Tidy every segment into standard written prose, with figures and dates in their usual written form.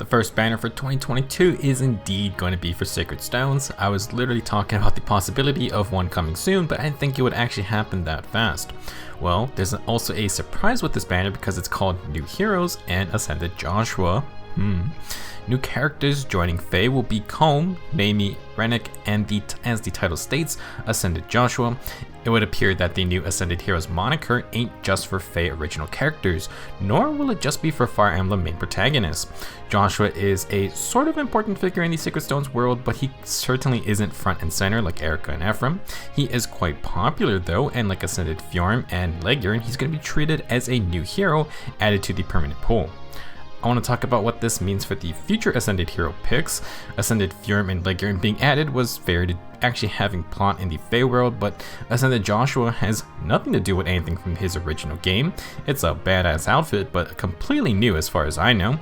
first banner for 2022 is indeed going to be for Sacred Stones. I was literally talking about the possibility of one coming soon, but I didn't think it would actually happen that fast. Well, there's also a surprise with this banner because it's called New Heroes and Ascended Joshua. New characters joining Fae will be Colm, Neimi, Rennec, and as the title states, Ascended Joshua. It would appear that the new Ascended Heroes moniker ain't just for Fae original characters, nor will it just be for Fire Emblem main protagonists. Joshua is a sort of important figure in the Sacred Stones world, but he certainly isn't front and center like Erica and Ephraim. He is quite popular though, and like Ascended Fjorm and Leguern, he's going to be treated as a new hero added to the permanent pool. I want to talk about what this means for the future Ascended Hero picks. Ascended Fjorm and Leguern being added was fair to actually having plot in the Fae world, but Ascended Joshua has nothing to do with anything from his original game. It's a badass outfit, but completely new as far as I know.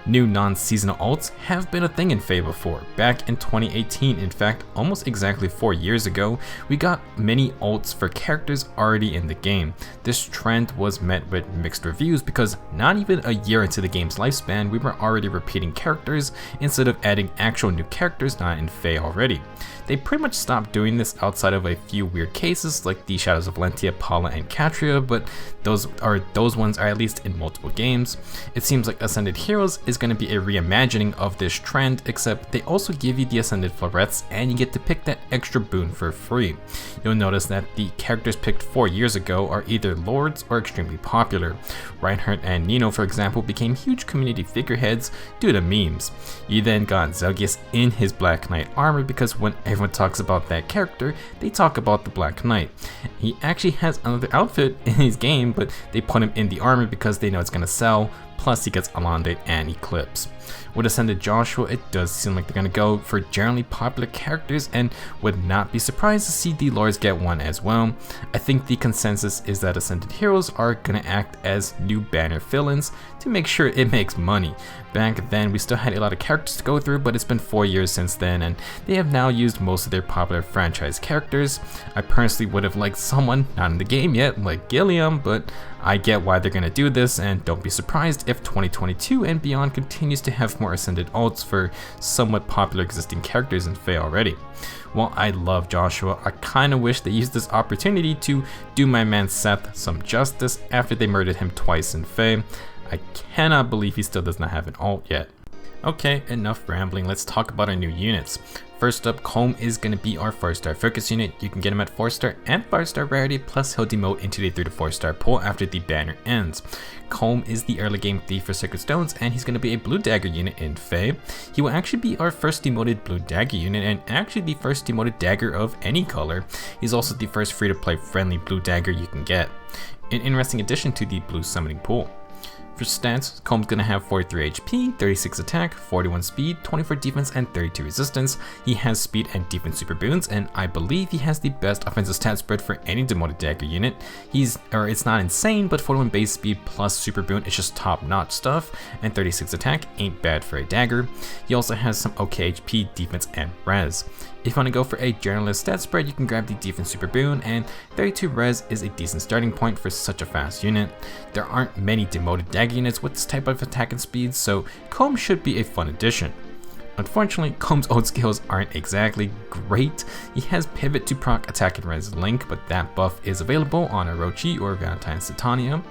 New non-seasonal alts have been a thing in Fae before. Back in 2018, in fact almost exactly 4 years ago, we got many alts for characters already in the game. This trend was met with mixed reviews because not even a year into the game's lifespan, we were already repeating characters instead of adding actual new characters not in Fae already. They pretty much stopped doing this outside of a few weird cases like the Shadows of Valentia, Paula, and Katria, but those ones are at least in multiple games. It seems like Ascended Heroes is going to be a reimagining of this trend, except they also give you the Ascended Florets and you get to pick that extra boon for free. You'll notice that the characters picked 4 years ago are either lords or extremely popular. Reinhardt and Nino, for example, became huge community figureheads due to memes. You then got Zelgius in his Black Knight armor because when everyone talks about that character, they talk about the Black Knight. He actually has another outfit in his game, but they put him in the armor because they know it's going to sell, plus he gets Alondate and Eclipse. With Ascended Joshua, it does seem like they're going to go for generally popular characters and would not be surprised to see the lords get one as well. I think the consensus is that Ascended Heroes are going to act as new banner fill-ins to make sure it makes money. Back then we still had a lot of characters to go through, but it's been 4 years since then and they have now used most of their popular franchise characters. I personally would have liked someone not in the game yet like Gilliam, but I get why they're going to do this, and don't be surprised if 2022 and beyond continues to have more Ascended alts for somewhat popular existing characters in Fae already. While I love Joshua, I kinda wish they used this opportunity to do my man Seth some justice after they murdered him twice in Fae. I cannot believe he still does not have an alt yet. Okay, enough rambling, let's talk about our new units. First up, Colm is going to be our 4-star focus unit. You can get him at 4-star and 5-star rarity, plus he'll demote into the 3 to 4-star pool after the banner ends. Colm is the early game thief for Sacred Stones, and he's going to be a blue dagger unit in Fae. He will actually be our first demoted blue dagger unit, and actually the first demoted dagger of any color. He's also the first free to play friendly blue dagger you can get. An interesting addition to the blue summoning pool. For stats, Colm's gonna have 43 HP, 36 attack, 41 speed, 24 defense, and 32 resistance. He has speed and defense super boons, and I believe he has the best offensive stat spread for any demoted dagger unit. It's not insane, but 41 base speed plus super boon is just top notch stuff, and 36 attack ain't bad for a dagger. He also has some okay HP, defense, and res. If you want to go for a generalist stat spread, you can grab the defense super boon, and 32 res is a decent starting point for such a fast unit. There aren't many demoted dagger units with this type of attack and speed, so Colm should be a fun addition. Unfortunately, Colm's ult skills aren't exactly great. He has pivot to proc attack and res link, but that buff is available on Orochi or Valentine's Titania.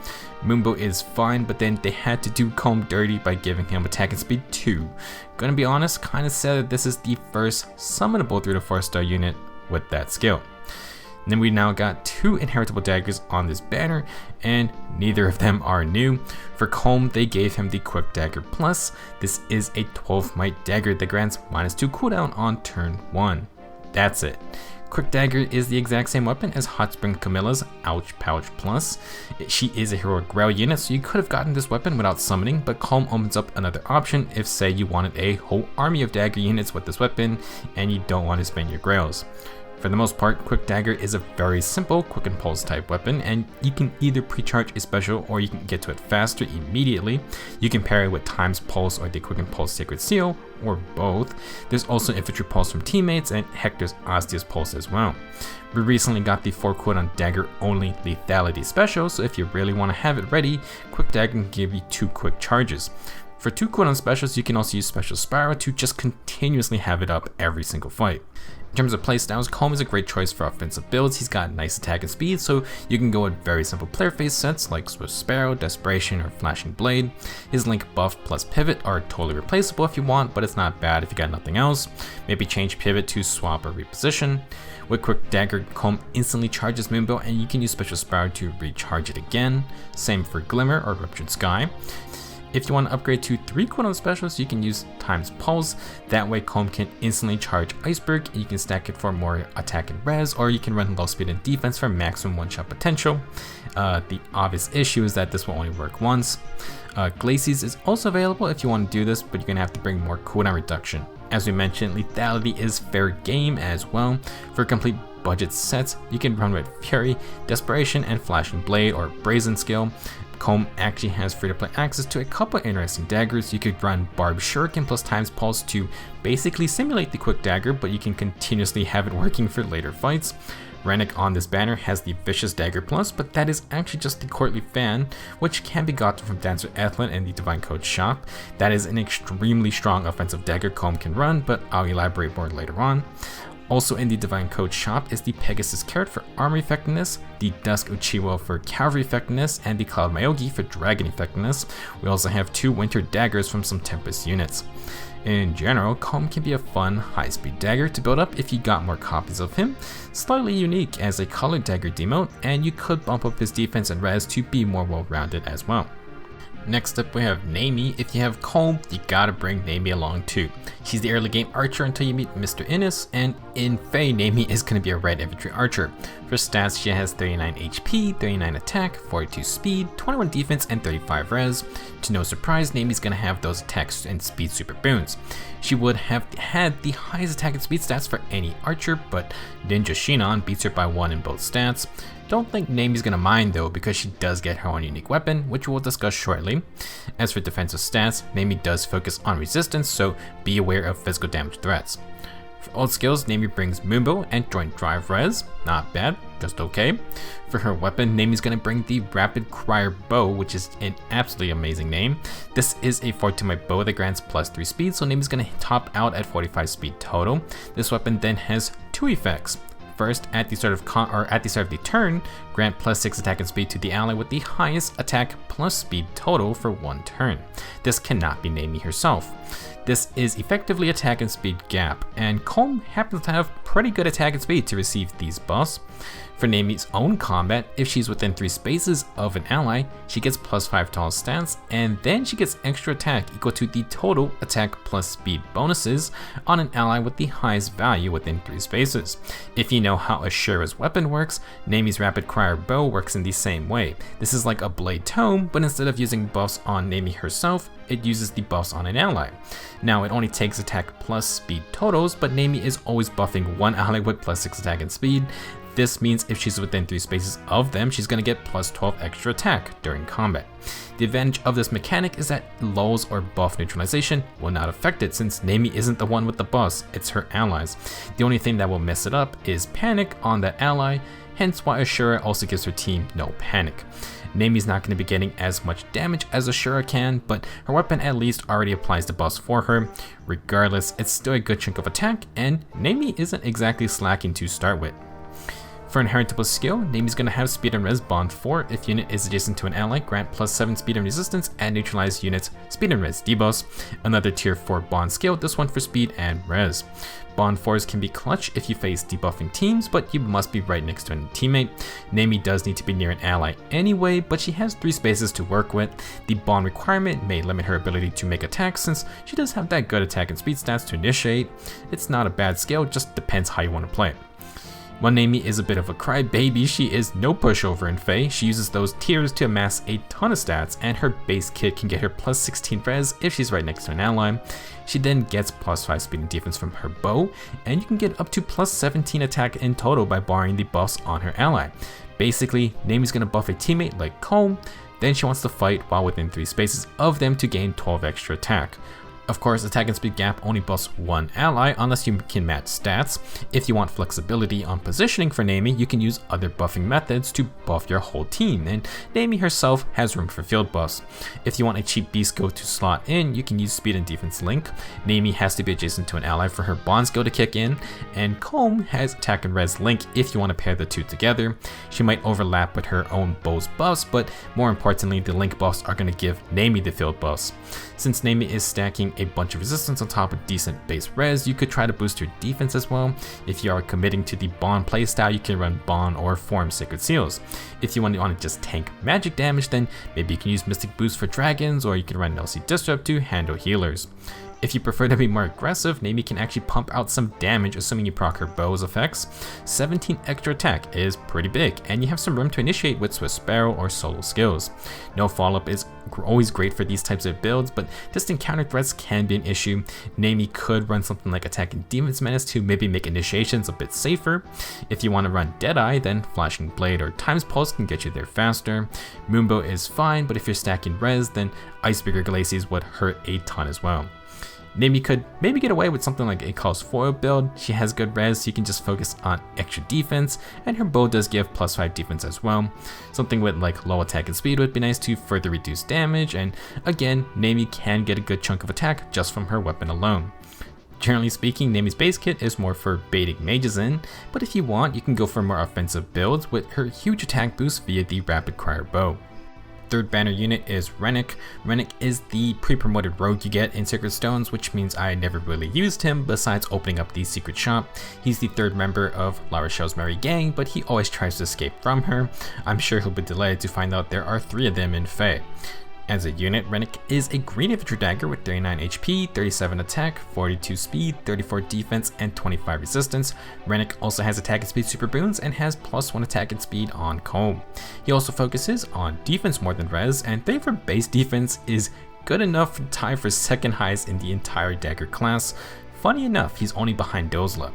Mumbo is fine, but then they had to do Colm dirty by giving him attack and speed 2. Gonna be honest, kinda sad that this is the first summonable 3 to 4-star unit with that skill. And then we now got 2 inheritable daggers on this banner, and neither of them are new. For Colm, they gave him the Quick Dagger Plus. This is a 12 might dagger that grants -2 cooldown on turn 1. That's it. Quick Dagger is the exact same weapon as Hot Spring Camilla's Ouch Pouch Plus. She is a heroic Grail unit, so you could have gotten this weapon without summoning, but Colm opens up another option if, say, you wanted a whole army of dagger units with this weapon and you don't want to spend your Grails. For the most part, Quick Dagger is a very simple quick and pulse type weapon, and you can either pre-charge a special or you can get to it faster immediately. You can pair it with Time's Pulse or the Quick and Pulse Sacred Seal, or both. There's also Infantry Pulse from teammates and Hector's Osteus Pulse as well. We recently got the 4 cooldown dagger only lethality special, so if you really want to have it ready, Quick Dagger can give you 2 quick charges. For 2 cooldown specials, you can also use Special Sparrow to just continuously have it up every single fight. In terms of playstyles, Colm is a great choice for offensive builds. He's got nice attack and speed, so you can go with very simple player phase sets like Swift Sparrow, Desperation, or Flashing Blade. His Link buff plus Pivot are totally replaceable if you want, but it's not bad if you got nothing else. Maybe change Pivot to Swap or Reposition. With Quick Dagger, Colm instantly charges Moonbow, and you can use Special Sparrow to recharge it again. Same for Glimmer or Ruptured Sky. If you want to upgrade to 3 cooldown specials, you can use Times Pulse. That way Colm can instantly charge Iceberg, and you can stack it for more attack and res, or you can run low speed and defense for maximum one-shot potential. The obvious issue is that this will only work once. Glacies is also available if you want to do this, but you're going to have to bring more cooldown reduction. As we mentioned, lethality is fair game as well. For complete budget sets, you can run with Fury, Desperation, and Flashing Blade or Brazen Skill. Colm actually has free-to-play access to a couple interesting daggers. You could run Barb Shuriken plus Times Pulse to basically simulate the Quick Dagger, but you can continuously have it working for later fights. Rennec on this banner has the Vicious Dagger Plus, but that is actually just the Courtly Fan, which can be gotten from Dancer Athlon in the Divine Code shop. That is an extremely strong offensive dagger Colm can run, but I'll elaborate more later on. Also in the Divine Code shop is the Pegasus Carrot for armor effectiveness, the Dusk Uchiwa for cavalry effectiveness, and the Cloud Myogi for dragon effectiveness. We also have 2 Winter Daggers from some Tempest units. In general, Colm can be a fun, high-speed dagger to build up if you got more copies of him. Slightly unique as a colored dagger demote, and you could bump up his defense and res to be more well-rounded as well. Next up we have Neimi. If you have Colm, you gotta bring Neimi along too. She's the early game archer until you meet Mr. Innes, and in Fae, Neimi is gonna be a red infantry archer. For stats, she has 39 HP, 39 attack, 42 speed, 21 defense, and 35 res. To no surprise, Neimi's gonna have those attacks and speed super boons. She would have had the highest attack and speed stats for any archer, but Ninja Shinon beats her by 1 in both stats. Don't think Neimi's gonna mind though, because she does get her own unique weapon, which we'll discuss shortly. As for defensive stats, Neimi does focus on resistance, so be aware of physical damage threats. For old skills, Neimi brings Moonbow and Joint Drive Res, not bad, just okay. For her weapon, Neimi's gonna bring the Rapid Crier Bow, which is an absolutely amazing name. This is a 4-2 bow that grants +3 speed, so Neimi's gonna top out at 45 speed total. This weapon then has 2 effects. First, at the start of the turn, grant +6 attack and speed to the ally with the highest attack plus speed total for 1 turn. This cannot be Neimi herself. This is effectively attack and speed gap, and Colm happens to have pretty good attack and speed to receive these buffs. For Neimi's own combat, if she's within 3 spaces of an ally, she gets +5 to all stats, and then she gets extra attack equal to the total attack plus speed bonuses on an ally with the highest value within 3 spaces. If you know how Ashura's weapon works, Neimi's Rapid Crier Bow works in the same way. This is like a Blade Tome, but instead of using buffs on Neimi herself, it uses the buffs on an ally. Now, it only takes attack plus speed totals, but Neimi is always buffing one ally with +6 attack and speed. This means if she's within 3 spaces of them, she's going to get +12 extra attack during combat. The advantage of this mechanic is that lulls or buff neutralization will not affect it, since Neimi isn't the one with the buffs, it's her allies. The only thing that will mess it up is panic on that ally, hence why Ashura also gives her team no panic. Neimi's not going to be getting as much damage as Ashura can, but her weapon at least already applies the buffs for her. Regardless, it's still a good chunk of attack, and Neimi isn't exactly slacking to start with. For inheritable skill, Neimi's going to have speed and res bond 4 if unit is adjacent to an ally, grant +7 speed and resistance, and neutralize units speed and res debuffs. Another tier 4 bond skill, this one for speed and res. Bond 4s can be clutch if you face debuffing teams, but you must be right next to a teammate. Neimi does need to be near an ally anyway, but she has 3 spaces to work with. The bond requirement may limit her ability to make attacks, since she does have that good attack and speed stats to initiate. It's not a bad skill, just depends how you want to play it. While Neimi is a bit of a crybaby, she is no pushover in Fae. She uses those tiers to amass a ton of stats, and her base kit can get her +16 res if she's right next to an ally. She then gets +5 speed and defense from her bow, and you can get up to +17 attack in total by borrowing the buffs on her ally. Basically, Neimi's gonna buff a teammate like Colm, then she wants to fight while within 3 spaces of them to gain 12 extra attack. Of course, attack and speed gap only buffs one ally unless you can match stats. If you want flexibility on positioning for Neimi, you can use other buffing methods to buff your whole team, and Neimi herself has room for field buffs. If you want a cheap B skill to slot in, you can use speed and defense link. Neimi has to be adjacent to an ally for her bond skill to kick in, and Colm has attack and res link if you want to pair the two together. She might overlap with her own bow's buffs, but more importantly, the link buffs are going to give Neimi the field buffs. Since Neimi is stacking a bunch of resistance on top of decent base res, you could try to boost your defense as well. If you are committing to the Bond playstyle, you can run Bond or Form Sacred Seals. If you want to just tank magic damage, then maybe you can use Mystic Boost for dragons, or you can run LC Disrupt to handle healers. If you prefer to be more aggressive, Neimi can actually pump out some damage assuming you proc her bow's effects. 17 extra attack is pretty big, and you have some room to initiate with Swift Sparrow or solo skills. No follow-up is always great for these types of builds, but distant counter threats can be an issue. Neimi could run something like Attack and Defense Menace to maybe make initiations a bit safer. If you want to run Deadeye, then Flashing Blade or Times Pulse can get you there faster. Moonbow is fine, but if you're stacking res, then Icebreaker Glacies would hurt a ton as well. Neimi could maybe get away with something like a Cal's Foil build. She has good res, so you can just focus on extra defense, and her bow does give +5 defense as well. Something with like low attack and speed would be nice to further reduce damage, and again, Neimi can get a good chunk of attack just from her weapon alone. Generally speaking, Neimi's base kit is more for baiting mages in, but if you want, you can go for more offensive builds with her huge attack boost via the Rapid Crier bow. Third banner unit is Rennec. Rennec is the pre-promoted rogue you get in Sacred Stones, which means I never really used him besides opening up the secret shop. He's the third member of La Rochelle's merry gang, but he always tries to escape from her. I'm sure he'll be delighted to find out there are 3 of them in Fae. As a unit, Rennec is a green infantry dagger with 39 HP, 37 attack, 42 speed, 34 defense, and 25 resistance. Rennec also has attack and speed super boons and has +1 attack and speed on Colm. He also focuses on defense more than res, and 34 base defense is good enough to tie for second highest in the entire dagger class. Funny enough, he's only behind Dozla.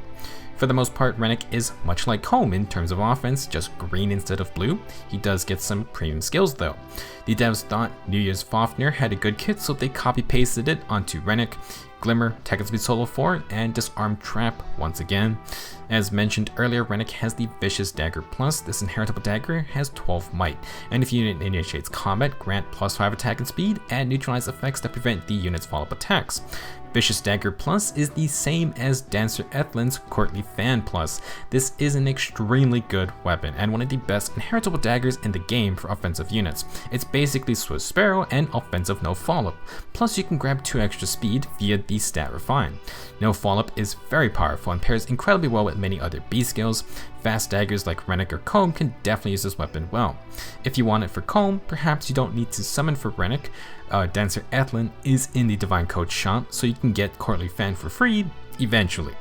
For the most part, Rennec is much like Colm in terms of offense, just green instead of blue. He does get some premium skills though. The devs thought New Year's Fafnir had a good kit, so they copy-pasted it onto Rennec. Glimmer, Attack and Speed Solo 4, and Disarm Trap once again. As mentioned earlier, Rennec has the Vicious Dagger Plus. This inheritable dagger has 12 might, and if your unit initiates combat, grant +5 attack and speed, and neutralize effects that prevent the unit's follow-up attacks. Vicious Dagger Plus is the same as Dancer Ethlin's Courtly Fan Plus. This is an extremely good weapon and one of the best inheritable daggers in the game for offensive units. It's basically Swift Sparrow and offensive no follow-up. Plus you can grab 2 extra speed via the stat refine. No follow-up is very powerful and pairs incredibly well with many other B skills. Fast daggers like Rennec or Colm can definitely use this weapon well. If you want it for Colm, perhaps you don't need to summon for Rennec. Dancer Ethlin is in the Divine Code shop, so you can get Courtly Fan for free eventually.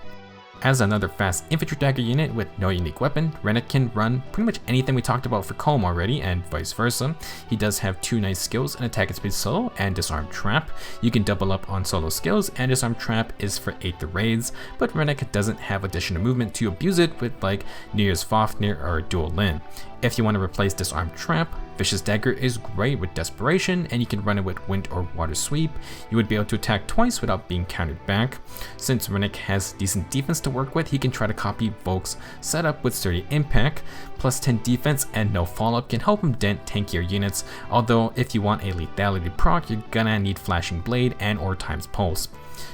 As another fast infantry dagger unit with no unique weapon, Rennec can run pretty much anything we talked about for Colm already, and vice versa. He does have 2 nice skills, an Attack and Speed Solo and Disarm Trap. You can double up on solo skills, and Disarm Trap is for 8th raids, but Rennec doesn't have additional movement to abuse it with like New Year's Fafnir or Dual Lin. If you want to replace Disarm Trap, Vicious Dagger is great with Desperation, and you can run it with Wind or Water Sweep. You would be able to attack twice without being countered back. Since Rennec has decent defense to work with, he can try to copy Volk's setup with Sturdy Impact. +10 defense and no follow-up can help him dent tankier units, although if you want a lethality proc, you're gonna need Flashing Blade and or Times Pulse.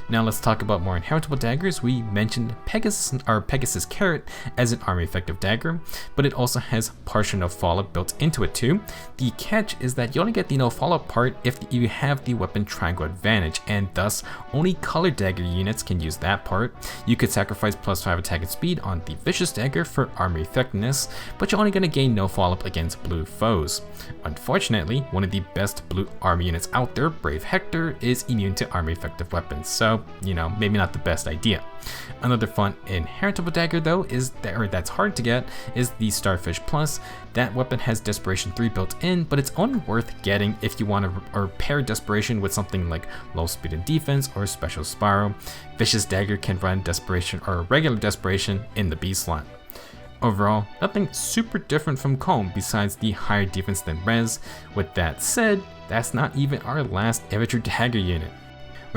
Now let's talk about more inheritable daggers. We mentioned Pegasus Carrot as an army effective dagger, but it also has partial no follow-up built into it too. The catch is that you only get the no follow-up part if you have the weapon triangle advantage, and thus only color dagger units can use that part. You could sacrifice +5 attack and speed on the Vicious Dagger for army effectiveness, but you're only going to gain no follow-up against blue foes. Unfortunately, one of the best blue army units out there, Brave Hector, is immune to army effective weapons, so maybe not the best idea. Another fun inheritable dagger though that's hard to get is the Starfish Plus. That weapon has Desperation 3 built in, but it's only worth getting if you want to pair Desperation with something like low speed and defense or Special Spiral. Vicious Dagger can run Desperation or regular Desperation in the B slot. Overall, nothing super different from Colm besides the higher defense than res. With that said, that's not even our last infantry dagger unit.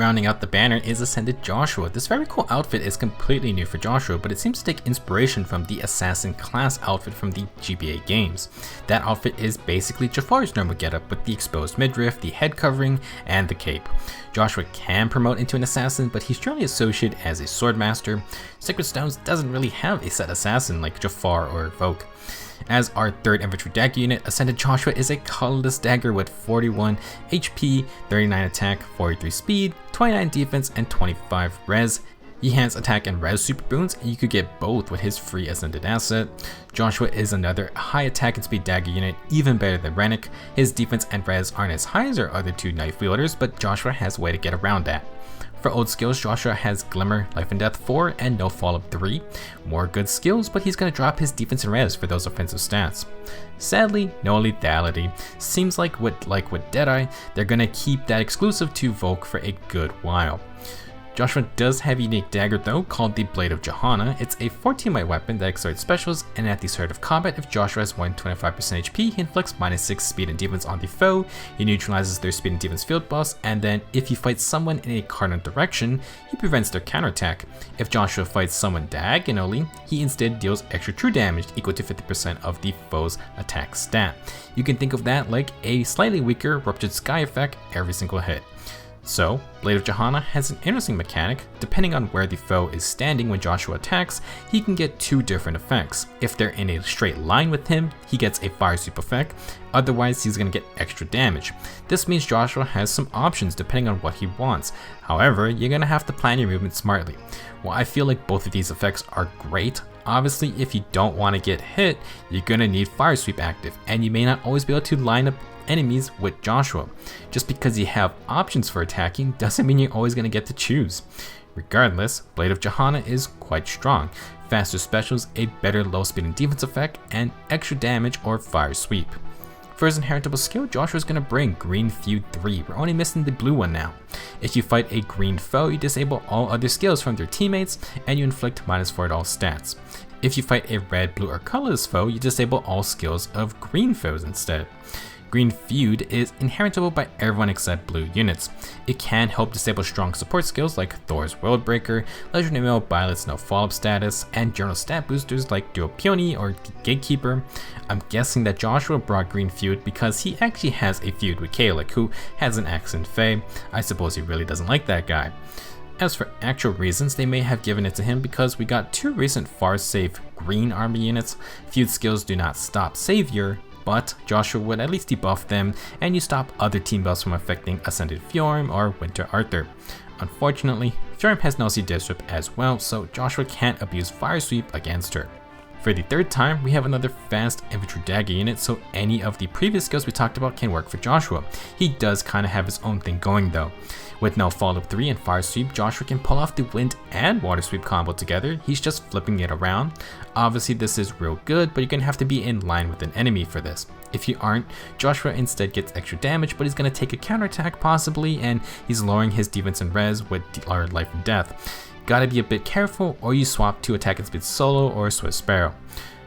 Rounding out the banner is Ascended Joshua. This very cool outfit is completely new for Joshua, but it seems to take inspiration from the Assassin class outfit from the GBA games. That outfit is basically Jafar's normal getup with the exposed midriff, the head covering, and the cape. Joshua can promote into an assassin, but he's generally associated as a swordmaster. Sacred Stones doesn't really have a set assassin like Jafar or Vogue. As our 3rd infantry dagger unit, Ascended Joshua is a colorless dagger with 41 HP, 39 attack, 43 speed, 29 defense, and 25 res. He has attack and res super boons, and you could get both with his free Ascended asset. Joshua is another high attack and speed dagger unit, even better than Rennec. His defense and res aren't as high as our other 2 knife wielders, but Joshua has a way to get around that. For old skills, Joshua has Glimmer, Life and Death 4, and No Follow-Up 3. More good skills, but he's going to drop his defense and res for those offensive stats. Sadly, no lethality. Seems like with Deadeye, they're going to keep that exclusive to Volk for a good while. Joshua does have a unique dagger though, called the Blade of Johanna. It's a 14-weight weapon that accelerates specials, and at the start of combat, if Joshua has 125% HP, he inflicts -6 speed and defense on the foe, he neutralizes their speed and defense field buffs, and then if he fights someone in a cardinal direction, he prevents their counterattack. If Joshua fights someone diagonally, he instead deals extra true damage equal to 50% of the foe's attack stat. You can think of that like a slightly weaker Ruptured Sky effect every single hit. So, Blade of Johanna has an interesting mechanic. Depending on where the foe is standing when Joshua attacks, he can get 2 different effects. If they're in a straight line with him, he gets a fire sweep effect, otherwise he's going to get extra damage. This means Joshua has some options depending on what he wants. However, you're going to have to plan your movement smartly. While I feel like both of these effects are great, obviously if you don't want to get hit, you're going to need fire sweep active, and you may not always be able to line up enemies with Joshua. Just because you have options for attacking doesn't mean you're always going to get to choose. Regardless, Blade of Johanna is quite strong. Faster specials, a better low speed and defense effect, and extra damage or fire sweep. For his inheritable skill, Joshua is going to bring Green Feud 3. We're only missing the blue one now. If you fight a green foe, you disable all other skills from their teammates, and you inflict -4 at all stats. If you fight a red, blue, or colorless foe, you disable all skills of green foes instead. Green Feud is inheritable by everyone except blue units. It can help disable strong support skills like Thor's Worldbreaker, Legendary Mail Violet's No Follow-Up status, and general stat boosters like Duo Peony or Gatekeeper. I'm guessing that Joshua brought Green Feud because he actually has a feud with Kalik, who has an accent Fae. I suppose he really doesn't like that guy. As for actual reasons, they may have given it to him because we got 2 recent far-safe green army units. Feud skills do not stop Savior, but Joshua would at least debuff them, and you stop other team buffs from affecting Ascended Fjorm or Winter Arthur. Unfortunately, Fjorm has no C disrupt as well, so Joshua can't abuse Fire Sweep against her. For the 3rd time, we have another fast infantry dagger unit, so any of the previous skills we talked about can work for Joshua. He does kind of have his own thing going though. With No Follow-Up 3 and Fire Sweep, Joshua can pull off the Wind and Water Sweep combo together. He's just flipping it around. Obviously this is real good, but you're going to have to be in line with an enemy for this. If you aren't, Joshua instead gets extra damage, but he's going to take a counterattack possibly, and he's lowering his defense and res with our life and death. Gotta be a bit careful, or you swap to attack and speed solo or Swift Sparrow.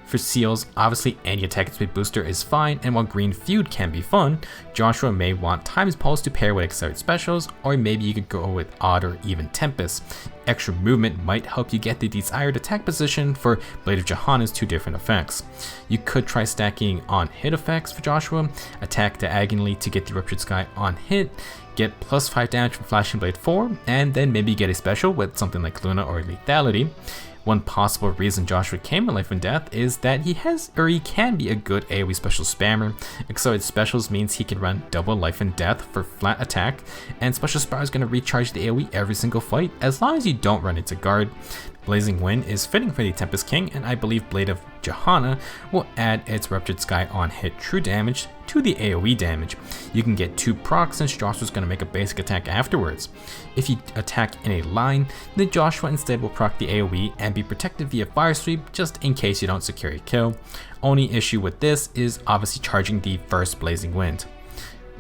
For seals, obviously any attack and speed booster is fine, and while Green Feud can be fun, Joshua may want Time's Pulse to pair with Accelerate Specials, or maybe you could go with Odd or even Tempest. Extra movement might help you get the desired attack position for Blade of Johanna's 2 different effects. You could try stacking on hit effects for Joshua, attack diagonally to get the Ruptured Sky on hit, get +5 damage from Flashing Blade 4, and then maybe get a special with something like Luna or Lethality. One possible reason Joshua came in Life and Death is that he can be a good AoE special spammer. Accelerated Specials means he can run double Life and Death for flat attack, and Special Sparrow is going to recharge the AoE every single fight as long as you don't run into guard. Blazing Wind is fitting for the Tempest King, and I believe Blade of Johanna will add its Ruptured Sky on hit true damage to the AoE damage. You can get 2 procs since Joshua's going to make a basic attack afterwards. If you attack in a line, then Joshua instead will proc the AoE and be protected via Fire Sweep just in case you don't secure a kill. Only issue with this is obviously charging the first Blazing Wind.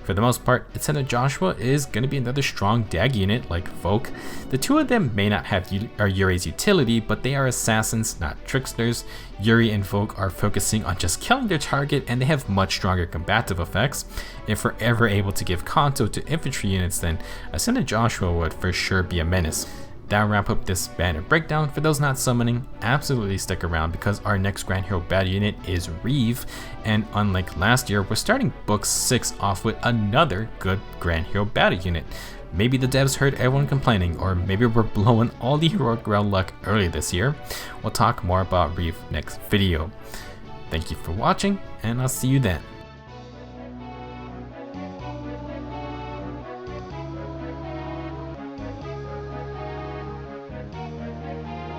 For the most part, it said that Joshua is going to be another strong DAG unit like Folk. The two of them may not have Yuri's utility, but they are assassins, not tricksters. Yuri and Folk are focusing on just killing their target, and they have much stronger combative effects. If we're ever able to give Kanto to infantry units, then Ascended Joshua would for sure be a menace. That'll wrap up this banner breakdown. For those not summoning, absolutely stick around because our next Grand Hero battle unit is Reeve, and unlike last year, we're starting book 6 off with another good Grand Hero battle unit. Maybe the devs heard everyone complaining, or maybe we're blowing all the heroic realm luck early this year. We'll talk more about Reeve next video. Thank you for watching, and I'll see you then.